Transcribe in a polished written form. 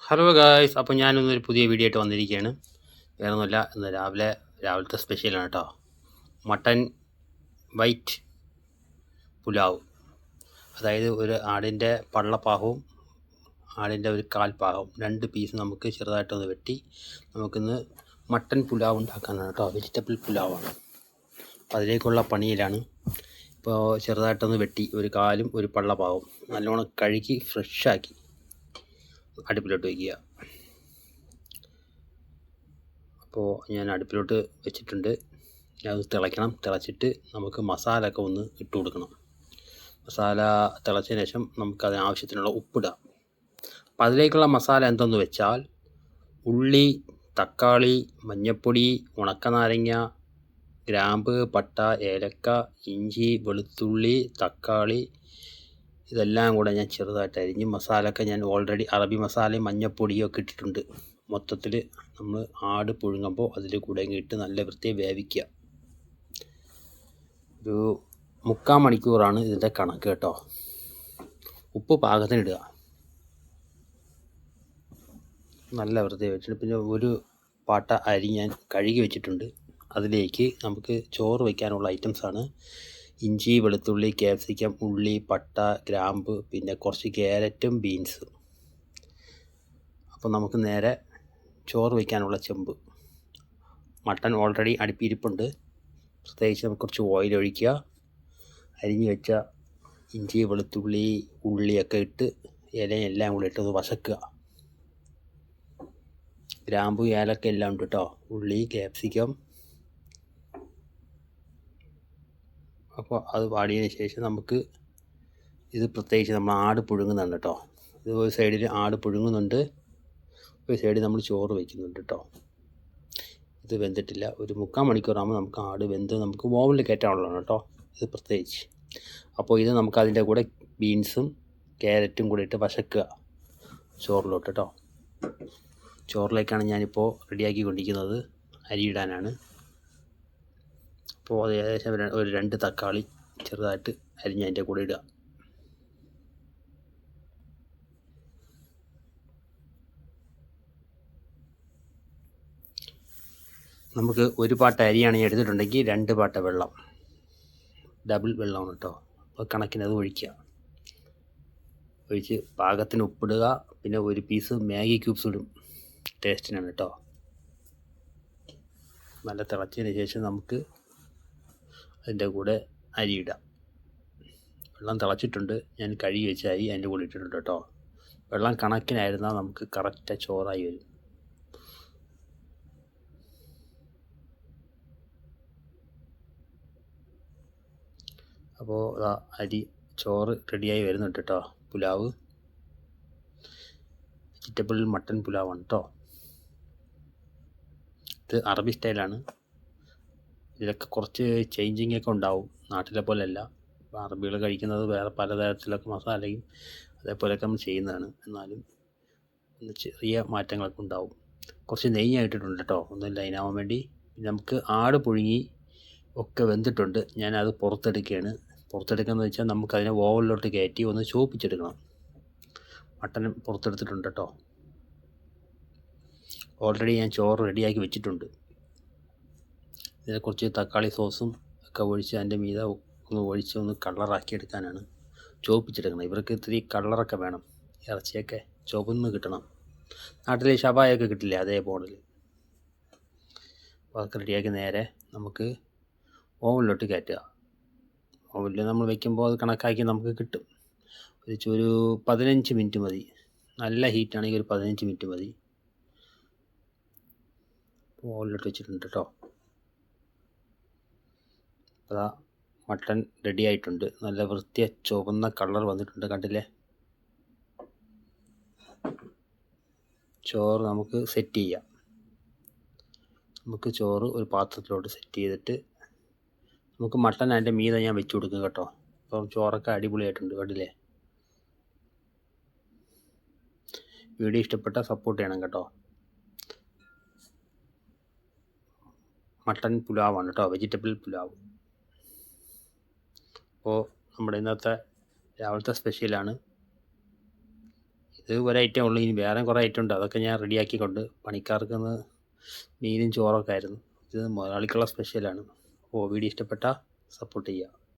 Hello guys, അപ്പോൾ ഞാനൊന്നൊരു പുതിയ video ആയിട്ട് വന്നിരിക്കുകയാണ്. വേറെ ഒന്നുമില്ല, ഇന്ന് രാവിലത്തെ സ്പെഷ്യലാണ് കേട്ടോ. Mutton white pulao. അതായത് ഒരു ആടിൻ്റെ പള്ളപ്പാകവും ആടിൻ്റെ ഒരു കാൽപ്പാകവും 2 പീസ് നമുക്ക് ചെറുതായിട്ടൊന്ന് വെട്ടി നമുക്കിന്ന് മട്ടൻ പുലാവ് ഉണ്ടാക്കാനാണ് കേട്ടോ. വെജിറ്റബിൾ പുലാവാണ്. അപ്പോൾ അതിലേക്കുള്ള പണിയിലാണ്. ഇപ്പോൾ ചെറുതായിട്ടൊന്ന് വെട്ടി ഒരു കാലും ഒരു പള്ളപ്പാകവും നല്ലോണം കഴുകി ഫ്രഷാക്കി അടുപ്പിലോട്ട് വയ്ക്കുക. അപ്പോൾ ഞാൻ അടുപ്പിലോട്ട് വെച്ചിട്ടുണ്ട്. അത് തിളയ്ക്കണം. തിളച്ചിട്ട് നമുക്ക് മസാല ഒക്കെ ഒന്ന് ഇട്ട് കൊടുക്കണം. മസാല തിളച്ചതിന് ശേഷം നമുക്കതിന് ആവശ്യത്തിനുള്ള ഉപ്പിടാം. അപ്പോൾ അതിലേക്കുള്ള മസാല എന്തെന്ന് വെച്ചാൽ ഉള്ളി, തക്കാളി, മഞ്ഞൾപ്പൊടി, ഉണക്കനാരങ്ങ, ഗ്രാമ്പ്, പട്ട, ഏലക്ക, ഇഞ്ചി, വെളുത്തുള്ളി, തക്കാളി, ഇതെല്ലാം കൂടെ ഞാൻ ചെറുതായിട്ട് അരിഞ്ഞ് മസാലയൊക്കെ ഞാൻ ഓൾറെഡി അറബി മസാലയും മഞ്ഞൾപ്പൊടിയും ഒക്കെ ഇട്ടിട്ടുണ്ട്. മൊത്തത്തിൽ നമ്മൾ ആട് പുഴുങ്ങുമ്പോൾ അതിൽ കൂടെ ഇട്ട് നല്ല വൃത്തിയായി വേവിക്കുക. ഒരു 3/4 മണിക്കൂറാണ് ഇതിൻ്റെ കണക്ക് കേട്ടോ. ഉപ്പ് പാകത്തിനിടുക. നല്ല വൃത്തിയായി വെച്ചിട്ട് പിന്നെ ഒരു പാട്ട അരി ഞാൻ കഴുകി വെച്ചിട്ടുണ്ട്. അതിലേക്ക് നമുക്ക് ചോറ് വയ്ക്കാനുള്ള ഐറ്റംസാണ് ഇഞ്ചി, വെളുത്തുള്ളി, ക്യാപ്സിക്കം, ഉള്ളി, പട്ട, ഗ്രാമ്പ്, പിന്നെ കുറച്ച് ക്യാരറ്റും ബീൻസും. അപ്പോൾ നമുക്ക് നേരെ ചോറ് വയ്ക്കാനുള്ള ചെമ്പ്. മട്ടൺ ഓൾറെഡി അടുപ്പിരിപ്പുണ്ട്. പ്രത്യേകിച്ച് നമുക്ക് കുറച്ച് ഓയിൽ ഒഴിക്കുക. അരിഞ്ഞ് വെച്ച ഇഞ്ചി, വെളുത്തുള്ളി, ഉള്ളിയൊക്കെ ഇട്ട് ഇലയും എല്ലാം കൂടി ഇട്ടൊന്ന് വശക്കുക. ഗ്രാമ്പു, ഏലക്ക എല്ലാം ഉണ്ട് കേട്ടോ. ഉള്ളി, ക്യാപ്സിക്കം. അപ്പോൾ അത് വാടിയതിന് ശേഷം നമുക്ക് ഇത് പ്രത്യേകിച്ച് നമ്മൾ ആട് പുഴുങ്ങുന്നുണ്ട് കേട്ടോ. ഇത് ഒരു സൈഡിൽ ആട് പുഴുങ്ങുന്നുണ്ട്, ഒരു സൈഡിൽ നമ്മൾ ചോറ് വയ്ക്കുന്നുണ്ട് കേട്ടോ. ഇത് വെന്തിട്ടില്ല. ഒരു 3/4 മണിക്കൂറാകുമ്പോൾ നമുക്ക് ആട് വെന്ത് നമുക്ക് ഓവനിൽ കയറ്റാനുള്ളതാണ് കേട്ടോ. ഇത് പ്രത്യേകിച്ച്. അപ്പോൾ ഇത് നമുക്ക് അതിൻ്റെ കൂടെ ബീൻസും ക്യാരറ്റും കൂടി ഇട്ട് വശക്കുക ചോറിലോട്ട് കേട്ടോ. ചോറിലേക്കാണ് ഞാനിപ്പോൾ റെഡിയാക്കി കൊണ്ടിരിക്കുന്നത്. അരിയിടാനാണ്. അപ്പോൾ അത് ഏകദേശം ഒരു 2 തക്കാളി ചെറുതായിട്ട് അരിഞ്ഞ് അതിൻ്റെ കൂടെ ഇടുക. നമുക്ക് ഒരു പാട്ട അരിയാണ് എടുത്തിട്ടുണ്ടെങ്കിൽ 2 പാട്ട വെള്ളം, ഡബിൾ വെള്ളമാണ് കേട്ടോ. അപ്പോൾ കണക്കിന് അത് ഒഴിക്കുക. ഒഴിച്ച് പാകത്തിന് ഉപ്പിടുക. പിന്നെ ഒരു പീസ് മാഗി ക്യൂബ്സ് ഇടും, ടേസ്റ്റിനാണ് കേട്ടോ. നല്ല തിളച്ചതിന് ശേഷം നമുക്ക് അതിൻ്റെ കൂടെ അരി ഇടാം. വെള്ളം തിളച്ചിട്ടുണ്ട്. ഞാൻ കഴുകി വെച്ച അരി അതിൻ്റെ കൂടെ ഇട്ടിട്ടുണ്ട് കേട്ടോ. വെള്ളം കണക്കിനായിരുന്നാൽ നമുക്ക് കറക്റ്റ് ചോറായി വരും. അപ്പോൾ അരി ചോറ് റെഡിയായി വരുന്നുണ്ട് കേട്ടോ. പുലാവ് വെജിറ്റബിൾ മട്ടൻ പുലാവാണ് കേട്ടോ. ഇത് അറബി സ്റ്റൈലാണ്. ഇതിലൊക്കെ കുറച്ച് ചേഞ്ചിങ് ഒക്കെ ഉണ്ടാവും, നാട്ടിലെ പോലെയല്ല. അറബികൾ കഴിക്കുന്നത് വേറെ പലതരത്തിലൊക്കെ മസാലയും അതേപോലെയൊക്കെ നമ്മൾ ചെയ്യുന്നതാണ്. എന്നാലും ചെറിയ മാറ്റങ്ങളൊക്കെ ഉണ്ടാവും. കുറച്ച് നെയ്യ് ഇട്ടിട്ടുണ്ട് കേട്ടോ, ഒന്ന് ലൈനാവാൻ വേണ്ടി. നമുക്ക് ആട് പുഴുങ്ങി ഒക്കെ വെന്തിട്ടുണ്ട്. ഞാനത് പുറത്തെടുക്കുകയാണ്. പുറത്തെടുക്കുകയെന്ന് വെച്ചാൽ നമുക്കതിനെ ഓവനിലോട്ട് കയറ്റി ഒന്ന് ചൂപ്പിച്ചെടുക്കണം. മട്ടൻ പുറത്തെടുത്തിട്ടുണ്ട് കേട്ടോ. ഓൾറെഡി ഞാൻ ചോറ് റെഡിയാക്കി വെച്ചിട്ടുണ്ട്. ഇതിനെ കുറച്ച് തക്കാളി സോസും ഒക്കെ ഒഴിച്ച് അതിൻ്റെ മീതെ ഒന്ന് ഒഴിച്ച് ഒന്ന് കളറാക്കി എടുക്കാനാണ്. ചുവപ്പിച്ചെടുക്കണം. ഇവർക്ക് ഇത്തിരി കളറൊക്കെ വേണം. ഇറച്ചിയൊക്കെ ചുവന്ന് കിട്ടണം. നാട്ടിൽ ഷവായൊക്കെ കിട്ടില്ലേ, അതേ മോഡൽ. അതൊക്കെ റെഡിയാക്കി നേരെ നമുക്ക് ഓവനിലോട്ട് കയറ്റുക. ഓവനിൽ നമ്മൾ വയ്ക്കുമ്പോൾ അത് കണക്കാക്കി നമുക്ക് കിട്ടും. ഒരു 15 മിനിറ്റ് മതി. നല്ല ഹീറ്റാണെങ്കിൽ ഒരു 15 മിനിറ്റ് മതി. ഓവനിലോട്ട് വെച്ചിട്ടുണ്ട് കേട്ടോ. അതാ മട്ടൺ റെഡി ആയിട്ടുണ്ട്. നല്ല വൃത്തിയ ചുവന്ന കളർ വന്നിട്ടുണ്ട്, കണ്ടില്ലേ. ചോറ് നമുക്ക് സെറ്റ് ചെയ്യാം. നമുക്ക് ചോറ് ഒരു പാത്രത്തിലോട്ട് സെറ്റ് ചെയ്തിട്ട് നമുക്ക് മട്ടൺ അതിൻ്റെ മീതെ ഞാൻ വെച്ച് കൊടുക്കും കേട്ടോ. അപ്പം ചോറൊക്കെ അടിപൊളിയായിട്ടുണ്ട്, കണ്ടില്ലേ. വീഡിയോ ഇഷ്ടപ്പെട്ടാൽ സപ്പോർട്ട് ചെയ്യണം കേട്ടോ. മട്ടൺ പുലാവാണ് കേട്ടോ, വെജിറ്റബിൾ പുലാവ്. അപ്പോൾ നമ്മുടെ ഇന്നത്തെ രാവിലത്തെ സ്പെഷ്യലാണ്. ഇത് ഒരു ഐറ്റം ഉള്ളൂ. ഇനി വേറെ കുറേ ഐറ്റം ഉണ്ട്. അതൊക്കെ ഞാൻ റെഡിയാക്കിക്കൊണ്ട് പണിക്കാർക്ക് ഇന്ന് മീനും ചോറൊക്കെ ആയിരുന്നു. ഇത് മുതലാളിക്കുള്ള സ്പെഷ്യലാണ്. അപ്പോൾ വീഡിയോ ഇഷ്ടപ്പെട്ടാൽ സപ്പോർട്ട് ചെയ്യുക.